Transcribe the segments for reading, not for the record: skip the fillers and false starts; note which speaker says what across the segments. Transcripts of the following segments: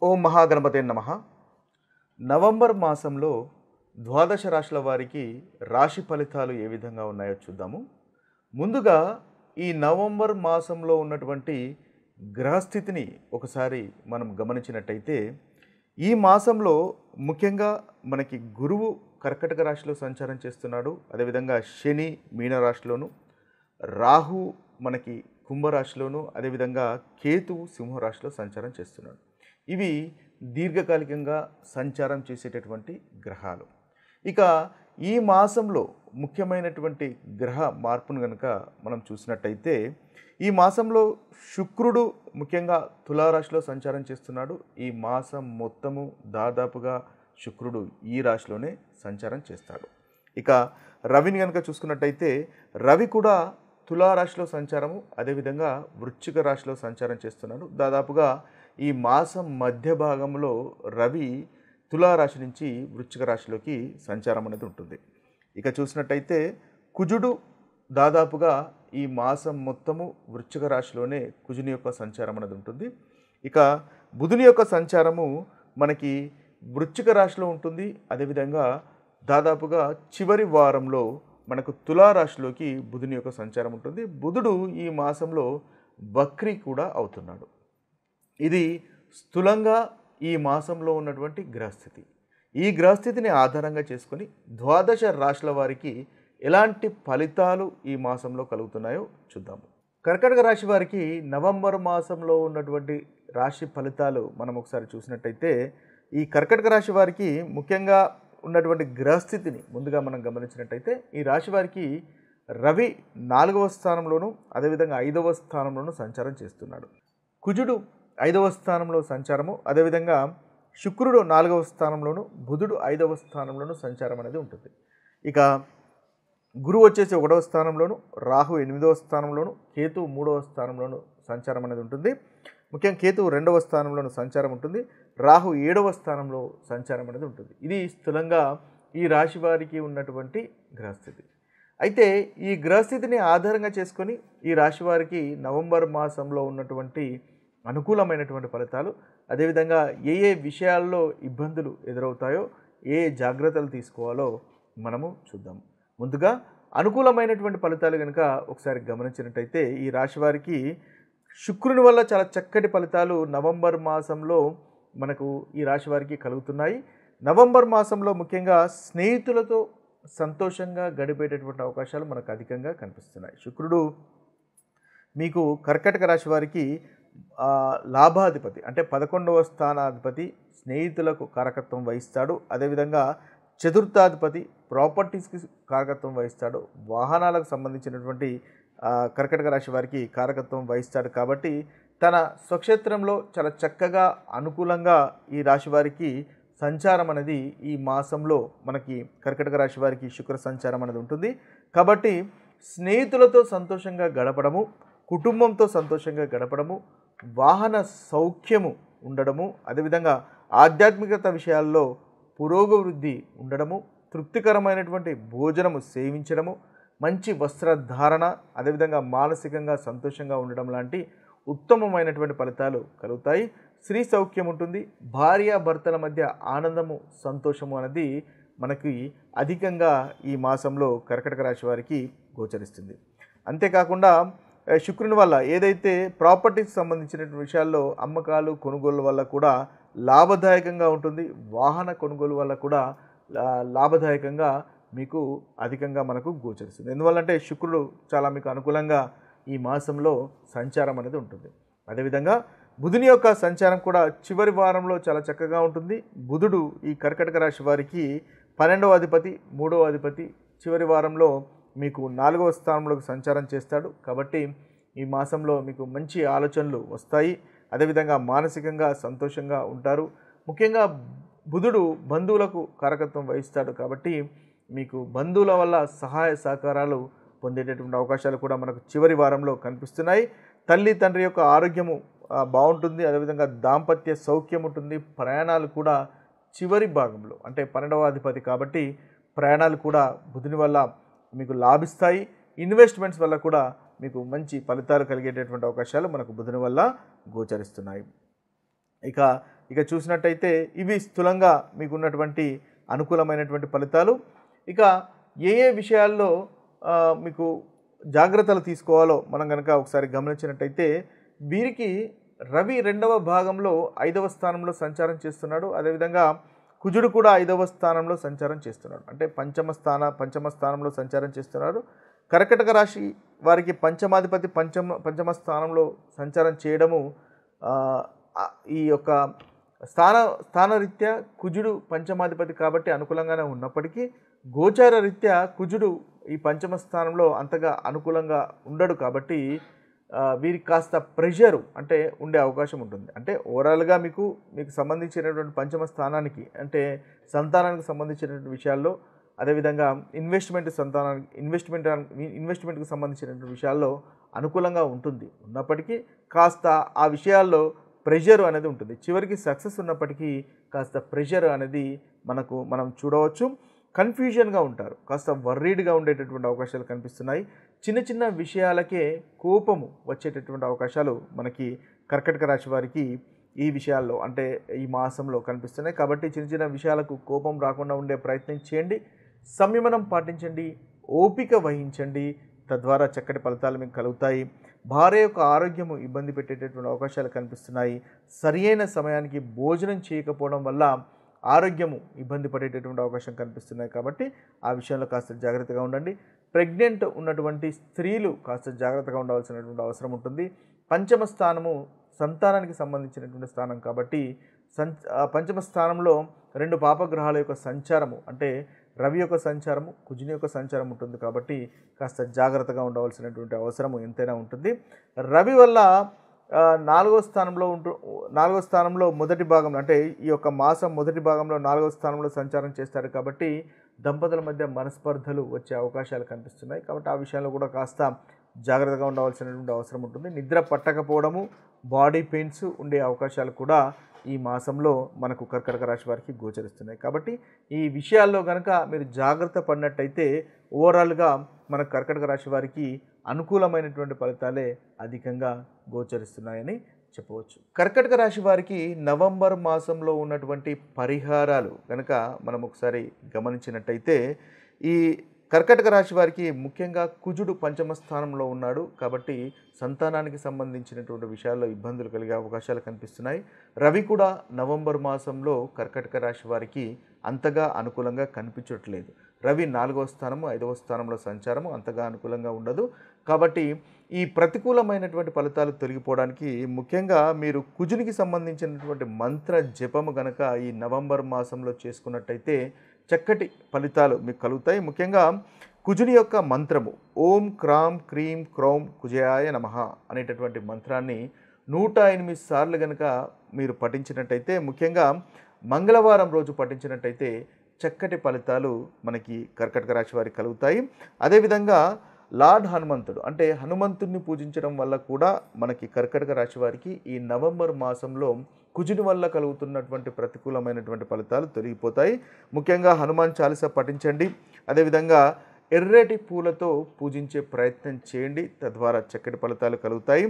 Speaker 1: ఓం మహాగణపతే నమః. నవంబర్ మాసంలో ద్వాదశ రాశుల వారికి రాశి ఫలితాలు ఏ విధంగా ఉన్నాయో చూద్దాము. ముందుగా ఈ నవంబర్ మాసంలో ఉన్నటువంటి గ్రహస్థితిని ఒకసారి మనం గమనించినట్టయితే ఈ మాసంలో ముఖ్యంగా మనకి గురువు కర్కటక రాశిలో సంచారం చేస్తున్నాడు. అదేవిధంగా శని మీనరాశిలోను, రాహు మనకి కుంభరాశిలోను, అదేవిధంగా కేతువు సింహరాశిలో సంచారం చేస్తున్నాడు. ఇవి దీర్ఘకాలికంగా సంచారం చేసేటటువంటి గ్రహాలు. ఇక ఈ మాసంలో ముఖ్యమైనటువంటి గ్రహ మార్పును కనుక మనం చూసినట్టయితే ఈ మాసంలో శుక్రుడు ముఖ్యంగా తులారాశిలో సంచారం చేస్తున్నాడు. ఈ మాసం మొత్తము దాదాపుగా శుక్రుడు ఈ రాశిలోనే సంచారం చేస్తాడు. ఇక రవిని కనుక చూసుకున్నట్టయితే రవి కూడా తులారాశిలో సంచారము, అదేవిధంగా వృశ్చిక రాశిలో సంచారం చేస్తున్నాడు. దాదాపుగా ఈ మాసం మధ్య భాగంలో రవి తులారాశి నుంచి వృశ్చిక రాశిలోకి సంచారం అనేది ఉంటుంది. ఇక చూసినట్టయితే కుజుడు దాదాపుగా ఈ మాసం మొత్తము వృశ్చిక రాశిలోనే కుజుని యొక్క సంచారం అనేది ఉంటుంది. ఇక బుధుని యొక్క సంచారము మనకి వృశ్చిక రాశిలో ఉంటుంది. అదేవిధంగా దాదాపుగా చివరి వారంలో మనకు తులారాశిలోకి బుధుని యొక్క సంచారం ఉంటుంది. బుధుడు ఈ మాసంలో వక్రీ కూడా అవుతున్నాడు. ఇది స్థూలంగా ఈ మాసంలో ఉన్నటువంటి గ్రహస్థితి. ఈ గ్రహస్థితిని ఆధారంగా చేసుకొని ద్వాదశ రాశుల వారికి ఎలాంటి ఫలితాలు ఈ మాసంలో కలుగుతున్నాయో చూద్దాము. కర్కాటక రాశి వారికి నవంబర్ మాసంలో ఉన్నటువంటి రాశి ఫలితాలు మనం ఒకసారి చూసినట్టయితే ఈ కర్కాటక రాశి వారికి ముఖ్యంగా ఉన్నటువంటి గ్రహస్థితిని ముందుగా మనం గమనించినట్టయితే ఈ రాశి వారికి రవి 4వ స్థానంలోను, అదేవిధంగా 5వ స్థానంలోను సంచారం చేస్తున్నాడు. కుజుడు 5వ స్థానంలో సంచారము, అదేవిధంగా శుక్రుడు 4వ స్థానంలోను, బుధుడు 5వ స్థానంలోను సంచారం అనేది ఉంటుంది. ఇక గురువు వచ్చేసి 1వ స్థానంలోను, రాహు 8వ స్థానంలోను, కేతు 3వ స్థానంలోను సంచారం అనేది ఉంటుంది. ముఖ్యంగా కేతు 2వ స్థానంలోను సంచారం ఉంటుంది. రాహు 7వ స్థానంలో సంచారం అనేది ఉంటుంది. ఇది స్థూలంగా ఈ రాశి వారికి ఉన్నటువంటి గ్రహస్థితి. అయితే ఈ గ్రహస్థితిని ఆధారంగా చేసుకొని ఈ రాశి వారికి నవంబర్ మాసంలో ఉన్నటువంటి అనుకూలమైనటువంటి ఫలితాలు, అదేవిధంగా ఏ ఏ విషయాల్లో ఇబ్బందులు ఎదురవుతాయో, ఏ జాగ్రత్తలు తీసుకోవాలో మనము చూద్దాం. ముందుగా అనుకూలమైనటువంటి ఫలితాలు కనుక ఒకసారి గమనించినట్టయితే ఈ రాశి వారికి శుక్రుని వల్ల చాలా చక్కటి ఫలితాలు నవంబర్ మాసంలో మనకు ఈ రాశి వారికి కలుగుతున్నాయి. నవంబర్ మాసంలో ముఖ్యంగా స్నేహితులతో సంతోషంగా గడిపేటటువంటి అవకాశాలు మనకు అధికంగా కనిపిస్తున్నాయి. శుక్రుడు మీకు కర్కాటక రాశి వారికి లాభాధిపతి, అంటే 11వ స్థానాధిపతి, స్నేహితులకు కారకత్వం వహిస్తాడు. అదేవిధంగా చతుర్థాధిపతి ప్రాపర్టీస్కి కారకత్వం వహిస్తాడు. వాహనాలకు సంబంధించినటువంటి కర్కాటక రాశి వారికి కారకత్వం వహిస్తాడు. కాబట్టి తన స్వక్షేత్రంలో చాలా చక్కగా అనుకూలంగా ఈ రాశి వారికి సంచారం అనేది ఈ మాసంలో మనకి కర్కాటక రాశి వారికి శుక్ర సంచారం అనేది ఉంటుంది. కాబట్టి స్నేహితులతో సంతోషంగా గడపడము, కుటుంబంతో సంతోషంగా గడపడము, వాహన సౌఖ్యము ఉండడము, అదేవిధంగా ఆధ్యాత్మికత విషయాల్లో పురోగవృద్ధి ఉండడము, తృప్తికరమైనటువంటి భోజనము సేవించడము, మంచి వస్త్రధారణ, అదేవిధంగా మానసికంగా సంతోషంగా ఉండడం లాంటి ఉత్తమమైనటువంటి ఫలితాలు కలుగుతాయి. స్త్రీ సౌఖ్యం ఉంటుంది. భార్యాభర్తల మధ్య ఆనందము, సంతోషము అనేది మనకి అధికంగా ఈ మాసంలో కర్కాటక రాశి వారికి గోచరిస్తుంది. అంతేకాకుండా శుక్రుని వల్ల ఏదైతే ప్రాపర్టీకి సంబంధించిన విషయాల్లో అమ్మకాలు కొనుగోలు వల్ల కూడా లాభదాయకంగా ఉంటుంది. వాహన కొనుగోలు వల్ల కూడా లాభదాయకంగా మీకు అధికంగా మనకు గోచరిస్తుంది. ఎందువల్లంటే శుక్రుడు చాలా మీకు అనుకూలంగా ఈ మాసంలో సంచారం అనేది ఉంటుంది. అదేవిధంగా బుధుని యొక్క సంచారం కూడా చివరి వారంలో చాలా చక్కగా ఉంటుంది. బుధుడు ఈ కర్కాటక రాశి వారికి 12వ అధిపతి, 3వ అధిపతి, చివరి వారంలో మీకు 4వ స్థానంలోకి సంచారం చేస్తాడు. కాబట్టి ఈ మాసంలో మీకు మంచి ఆలోచనలు వస్తాయి. అదేవిధంగా మానసికంగా సంతోషంగా ఉంటారు. ముఖ్యంగా బుధుడు బంధువులకు కారకత్వం వహిస్తాడు. కాబట్టి మీకు బంధువుల వల్ల సహాయ సహకారాలు పొందేటటువంటి అవకాశాలు కూడా మనకు చివరి వారంలో కనిపిస్తున్నాయి. తల్లి తండ్రి యొక్క ఆరోగ్యము బాగుంటుంది. అదేవిధంగా దాంపత్య సౌఖ్యం ఉంటుంది. ప్రయాణాలు కూడా చివరి భాగంలో, అంటే 12వ అధిపతి కాబట్టి ప్రయాణాలు కూడా బుధుని వల్ల మీకు లాభిస్తాయి. ఇన్వెస్ట్మెంట్స్ వల్ల కూడా మీకు మంచి ఫలితాలు కలిగేటటువంటి అవకాశాలు మనకు బుధుని వల్ల గోచరిస్తున్నాయి. ఇక ఇక చూసినట్టయితే ఇవి స్థూలంగా మీకున్నటువంటి అనుకూలమైనటువంటి ఫలితాలు. ఇక ఏ ఏ విషయాల్లో మీకు జాగ్రత్తలు తీసుకోవాలో మనం కనుక ఒకసారి గమనించినట్టయితే వీరికి రవి 2వ భాగంలో 5వ స్థానంలో సంచారం చేస్తున్నాడు. అదేవిధంగా కుజుడు కూడా 5వ స్థానంలో సంచారం చేస్తున్నాడు. అంటే పంచమ స్థానంలో సంచారం చేస్తున్నారు. కర్కటక రాశి వారికి పంచమాధిపతి పంచమ స్థానంలో సంచారం చేయడము ఈ యొక్క స్థానరీత్యా కుజుడు పంచమాధిపతి కాబట్టి అనుకూలంగానే ఉన్నప్పటికీ గోచార రీత్యా కుజుడు ఈ పంచమ స్థానంలో అంతగా అనుకూలంగా ఉండడు కాబట్టి వీరికి కాస్త ప్రెషరు అంటే ఉండే అవకాశం ఉంటుంది. అంటే ఓవరాల్గా మీకు సంబంధించినటువంటి పంచమ స్థానానికి అంటే సంతానానికి సంబంధించినటువంటి విషయాల్లో, అదేవిధంగా ఇన్వెస్ట్మెంట్కి సంబంధించినటువంటి విషయాల్లో అనుకూలంగా ఉంటుంది. ఉన్నప్పటికీ కాస్త ఆ విషయాల్లో ప్రెషర్ అనేది ఉంటుంది. చివరికి సక్సెస్ ఉన్నప్పటికీ కాస్త ప్రెషర్ అనేది మనం చూడవచ్చు. కన్ఫ్యూజన్గా ఉంటారు, కాస్త వర్రీడ్గా ఉండేటటువంటి అవకాశాలు కనిపిస్తున్నాయి. చిన్న చిన్న విషయాలకే కోపము వచ్చేటటువంటి అవకాశాలు మనకి కర్కటక రాశి వారికి ఈ విషయాల్లో అంటే ఈ మాసంలో కనిపిస్తున్నాయి. కాబట్టి చిన్న చిన్న విషయాలకు కోపం రాకుండా ఉండే ప్రయత్నం చేయండి, సంయమనం పాటించండి, ఓపిక వహించండి. తద్వారా చక్కటి ఫలితాలు మీకు కలుగుతాయి. భార్య యొక్క ఆరోగ్యము ఇబ్బంది పెట్టేటటువంటి అవకాశాలు కనిపిస్తున్నాయి. సరియైన సమయానికి భోజనం చేయకపోవడం వల్ల ఆరోగ్యము ఇబ్బంది పడేటటువంటి అవకాశం కనిపిస్తున్నాయి. కాబట్టి ఆ విషయంలో కాస్త జాగ్రత్తగా ఉండండి. ప్రెగ్నెంట్ ఉన్నటువంటి స్త్రీలు కాస్త జాగ్రత్తగా ఉండవలసినటువంటి అవసరం ఉంటుంది. పంచమ స్థానము సంతానానికి సంబంధించినటువంటి స్థానం కాబట్టి పంచమ స్థానంలో 2 పాపగ్రహాల యొక్క సంచారము అంటే రవి యొక్క సంచారము, కుజుని యొక్క సంచారం ఉంటుంది. కాబట్టి కాస్త జాగ్రత్తగా ఉండవలసినటువంటి అవసరము ఎంతైనా ఉంటుంది. రవి వల్ల 4వ స్థానంలో మొదటి భాగంలో అంటే ఈ యొక్క మాసం మొదటి భాగంలో 4వ స్థానంలో సంచారం చేస్తారు. కాబట్టి దంపతుల మధ్య మనస్పర్ధలు వచ్చే అవకాశాలు కనిపిస్తున్నాయి. కాబట్టి ఆ విషయంలో కూడా కాస్త జాగ్రత్తగా ఉండవలసినటువంటి అవసరం ఉంటుంది. నిద్ర పట్టకపోవడము, బాడీ పెయిన్స్ ఉండే అవకాశాలు కూడా ఈ మాసంలో మనకు కర్కటక రాశి వారికి గోచరిస్తున్నాయి. కాబట్టి ఈ విషయాల్లో కనుక మీరు జాగ్రత్త పడినట్టయితే ఓవరాల్గా మన కర్కటక రాశి వారికి అనుకూలమైనటువంటి ఫలితాలే అధికంగా గోచరిస్తున్నాయని చెప్పవచ్చు. కర్కటక రాశి వారికి నవంబర్ మాసంలో ఉన్నటువంటి పరిహారాలు కనుక మనం ఒకసారి గమనించినట్టయితే ఈ కర్కటక రాశి వారికి ముఖ్యంగా కుజుడు పంచమ స్థానంలో ఉన్నాడు. కాబట్టి సంతానానికి సంబంధించినటువంటి విషయాల్లో ఇబ్బందులు కలిగే అవకాశాలు కనిపిస్తున్నాయి. రవి కూడా నవంబర్ మాసంలో కర్కటక రాశి వారికి అంతగా అనుకూలంగా కనిపించట్లేదు. రవి 4వ స్థానము 5వ స్థానంలో సంచారము అంతగా అనుకూలంగా ఉండదు. కాబట్టి ఈ ప్రతికూలమైనటువంటి ఫలితాలు తొలగిపోవడానికి ముఖ్యంగా మీరు కుజునికి సంబంధించినటువంటి మంత్ర జపము గనక ఈ నవంబర్ మాసంలో చేసుకున్నట్టయితే చక్కటి ఫలితాలు మీకు కలుగుతాయి. ముఖ్యంగా కుజుని యొక్క మంత్రము ఓం క్రాం క్రీం క్రౌం కుజయాయ నమః అనేటటువంటి మంత్రాన్ని 108 సార్లు కనుక మీరు పఠించినట్టయితే, ముఖ్యంగా మంగళవారం రోజు పఠించినట్టయితే చక్కటి ఫలితాలు మనకి కర్కటక రాశి వారికి కలుగుతాయి. అదేవిధంగా లార్డ్ హనుమంతుడు అంటే హనుమంతుడిని పూజించడం వల్ల కూడా మనకి కర్కటక రాశి వారికి ఈ నవంబర్ మాసంలో కుజుని వల్ల కలుగుతున్నటువంటి ప్రతికూలమైనటువంటి ఫలితాలు తొలగిపోతాయి. ముఖ్యంగా హనుమాన్ చాలీసా పఠించండి. అదేవిధంగా ఎర్రటి పూలతో పూజించే ప్రయత్నం చేయండి, తద్వారా చక్కటి ఫలితాలు కలుగుతాయి.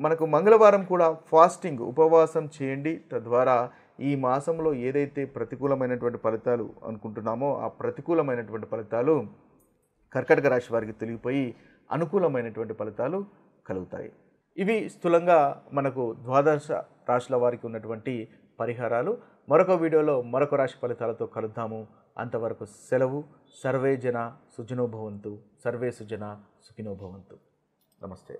Speaker 1: మనకు మంగళవారం కూడా ఉపవాసం చేయండి. తద్వారా ఈ మాసంలో ఏదైతే ప్రతికూలమైనటువంటి ఫలితాలు అనుకుంటున్నామో ఆ ప్రతికూలమైనటువంటి ఫలితాలు కర్కటక రాశి వారికి తొలగిపోయి అనుకూలమైనటువంటి ఫలితాలు కలుగుతాయి. ఇవి స్థూలంగా మనకు ద్వాదశ రాశుల వారికి ఉన్నటువంటి పరిహారాలు. మరొక వీడియోలో మరొక రాశి ఫలితాలతో కలుద్దాము. అంతవరకు సెలవు. సర్వే జన సుఖినో భవంతు. సర్వే సుజన సుఖినో భవంతు. నమస్తే.